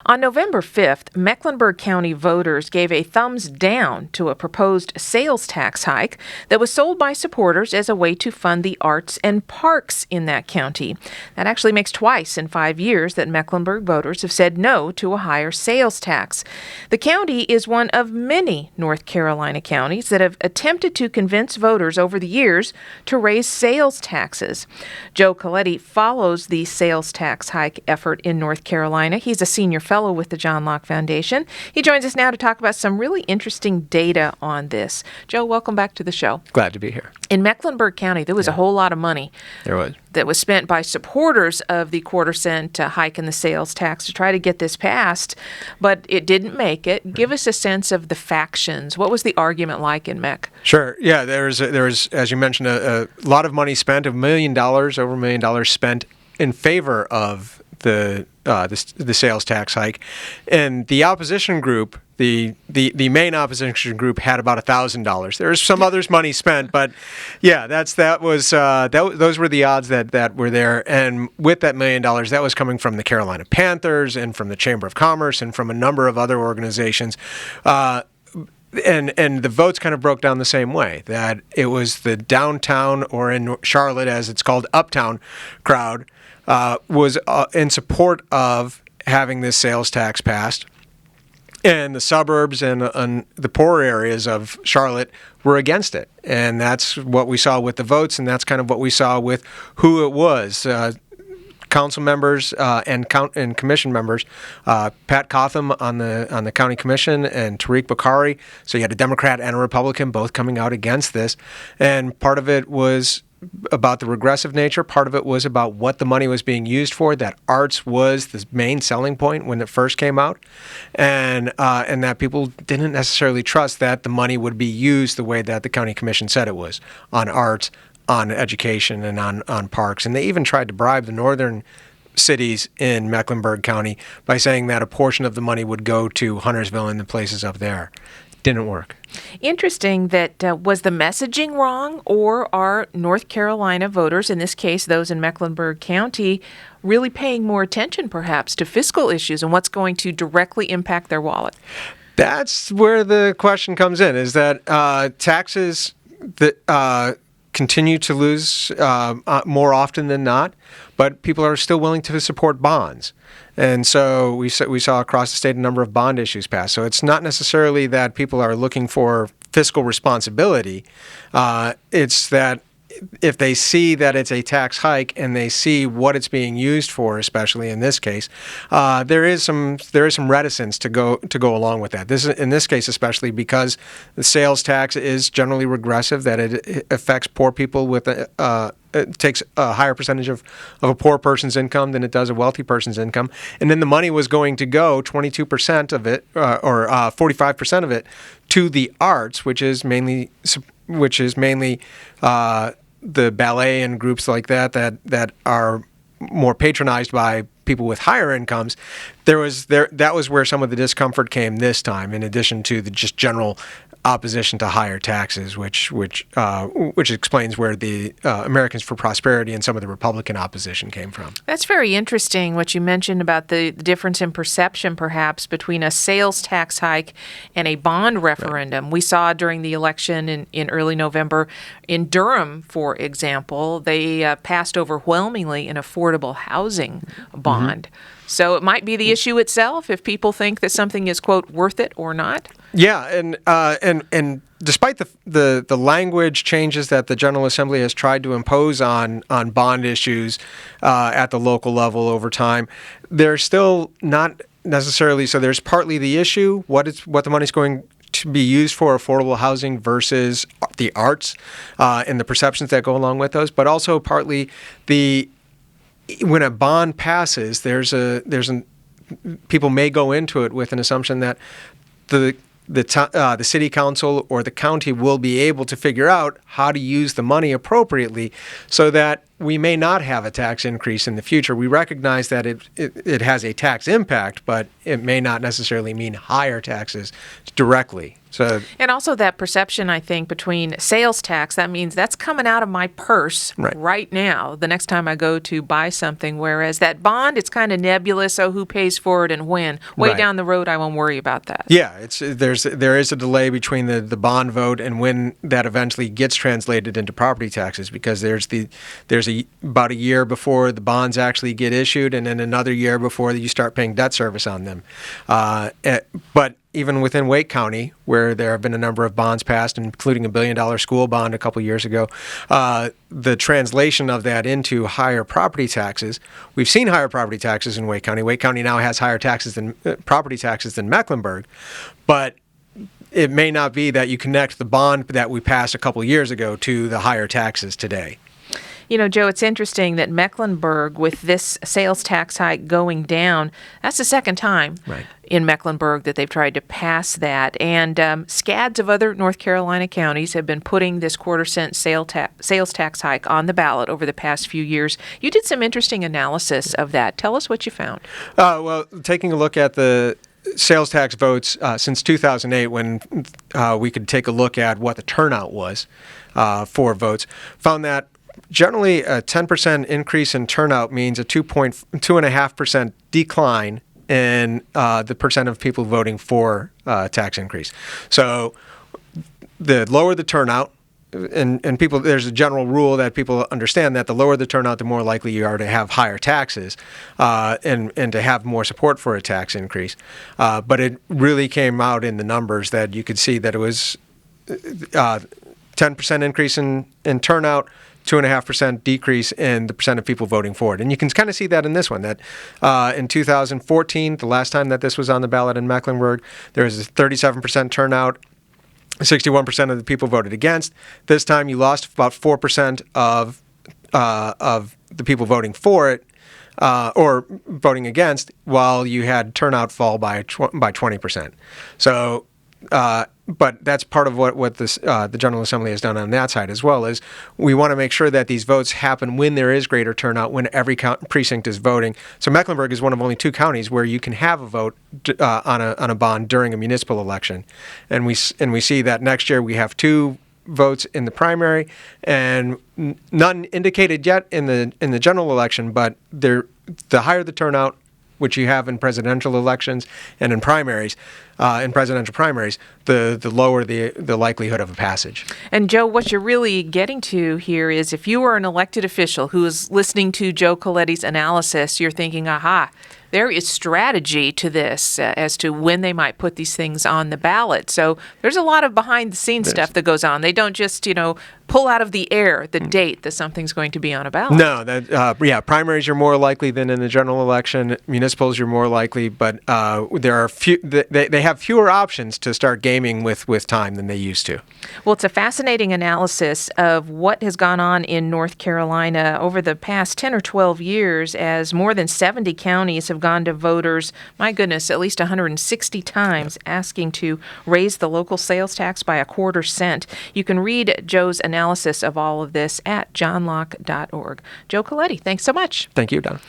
On November 5th, Mecklenburg County voters gave a thumbs down to a proposed sales tax hike that was sold by supporters as a way to fund the arts and parks in that county. That actually makes twice in 5 years that Mecklenburg voters have said no to a higher sales tax. The county is one of many North Carolina counties that have attempted to convince voters over the years to raise sales taxes. Joe Coletti follows the sales tax hike effort in North Carolina. He's a senior fellow with the Locke Foundation. He joins us now to talk about some really interesting data on this. Joe, welcome back to the show. Glad to be here. In Mecklenburg County, there was a whole lot of money that was spent by supporters of the quarter-cent hike in the sales tax to try to get this passed, but it didn't make it. Give us a sense of the factions. What was the argument like in Meck? Sure. Yeah, there was, as you mentioned, a lot of money spent, over $1 million spent in favor of the sales tax hike, and the opposition group, the main opposition group, had about $1,000. There's some others money spent, but yeah, those were the odds that were there. And with that $1 million, that was coming from the Carolina Panthers and from the Chamber of Commerce and from a number of other organizations. And the votes kind of broke down the same way, that it was the downtown, or in Charlotte as it's called, uptown crowd, was in support of having this sales tax passed. And the suburbs and the poorer areas of Charlotte were against it. And that's what we saw with the votes, and that's kind of what we saw with who it was. Council members and commission members, Pat Cotham on the county commission and Tariq Bakari. So you had a Democrat and a Republican both coming out against this, and part of it was about the regressive nature. Part of it was about what the money was being used for. That arts was the main selling point when it first came out, and that people didn't necessarily trust that the money would be used the way that the county commission said it was, on arts, on education, and on parks. And they even tried to bribe the northern cities in Mecklenburg County by saying that a portion of the money would go to Huntersville and the places up there. Didn't work. Interesting that was the messaging wrong, or are North Carolina voters, in this case those in Mecklenburg County, really paying more attention perhaps to fiscal issues and what's going to directly impact their wallet? That's where the question comes in, is that taxes that continue to lose more often than not, but people are still willing to support bonds. And so we saw across the state a number of bond issues passed. So it's not necessarily that people are looking for fiscal responsibility. It's that if they see that it's a tax hike and they see what it's being used for, especially in this case, there is some reticence to go along with that. In this case, especially because the sales tax is generally regressive, that it affects poor people with it takes a higher percentage of a poor person's income than it does a wealthy person's income. And then the money was going to go 22% of it, or 45% of it, to the arts, which is mainly the ballet and groups like that are more patronized by people with higher incomes. That was where some of the discomfort came this time, in addition to the just general opposition to higher taxes, which explains where the Americans for Prosperity and some of the Republican opposition came from. That's very interesting, what you mentioned about the difference in perception, perhaps, between a sales tax hike and a bond referendum. Right. We saw during the election in early November in Durham, for example, they passed overwhelmingly an affordable housing bond. Mm-hmm. So it might be the issue itself if people think that something is, quote, worth it or not. Yeah, and despite the language changes that the General Assembly has tried to impose on bond issues at the local level over time, they're still not necessarily. So there's partly the issue, what the money's going to be used for, affordable housing versus the arts, and the perceptions that go along with those, but also partly when a bond passes, people may go into it with an assumption that the city council or the county will be able to figure out how to use the money appropriately, so that we may not have a tax increase in the future. We recognize that it has a tax impact, but it may not necessarily mean higher taxes directly. So, and also that perception, I think, between sales tax, that means that's coming out of my purse right now, the next time I go to buy something, whereas that bond, it's kind of nebulous. Oh, who pays for it and when? Way down the road, I won't worry about that. Yeah, there is a delay between the bond vote and when that eventually gets translated into property taxes, because there's about a year before the bonds actually get issued, and then another year before you start paying debt service on them. But even within Wake County, where there have been a number of bonds passed, including a $1 billion school bond a couple years ago, the translation of that into higher property taxes, we've seen higher property taxes in Wake County. Wake County now has higher taxes than property taxes than Mecklenburg, but it may not be that you connect the bond that we passed a couple years ago to the higher taxes today. You know, Joe, it's interesting that Mecklenburg, with this sales tax hike going down, that's the second time in Mecklenburg that they've tried to pass that. And scads of other North Carolina counties have been putting this quarter-cent sales tax hike on the ballot over the past few years. You did some interesting analysis of that. Tell us what you found. Well, taking a look at the sales tax votes since 2008, when we could take a look at what the turnout was for votes, found that generally, a 10% increase in turnout means a 2.5% decline in the percent of people voting for tax increase. So the lower the turnout, and people, there's a general rule that people understand that the lower the turnout, the more likely you are to have higher taxes and to have more support for a tax increase. But it really came out in the numbers that you could see that it was 10% increase in turnout, 2.5% decrease in the percent of people voting for it. And you can kind of see that in this one, that in 2014, the last time that this was on the ballot in Mecklenburg, there was a 37% turnout. 61% of the people voted against. This time you lost about 4% of the people voting for it or voting against, while you had turnout fall by 20%. So but that's part of what this, the General Assembly has done on that side as well, is we want to make sure that these votes happen when there is greater turnout, when every precinct is voting. So Mecklenburg is one of only 2 counties where you can have a vote on a bond during a municipal election. And we see that next year we have 2 votes in the primary and none indicated yet in the general election, but the higher the turnout, which you have in presidential elections and in primaries, in presidential primaries, the lower the likelihood of a passage. And Joe, what you're really getting to here is, if you are an elected official who is listening to Joe Coletti's analysis, you're thinking, aha, there is strategy to this as to when they might put these things on the ballot. So there's a lot of behind-the-scenes stuff that goes on. They don't just, pull out of the air the date that something's going to be on a ballot. No, primaries are more likely than in the general election. Municipals, you're more likely, but there are they have fewer options to start gaming with time than they used to. Well, it's a fascinating analysis of what has gone on in North Carolina over the past 10 or 12 years, as more than 70 counties have gone to voters, my goodness, at least 160 times, asking to raise the local sales tax by a quarter cent. You can read Joe's analysis of all of this at johnlocke.org. Joe Coletti, thanks so much. Thank you, Donna.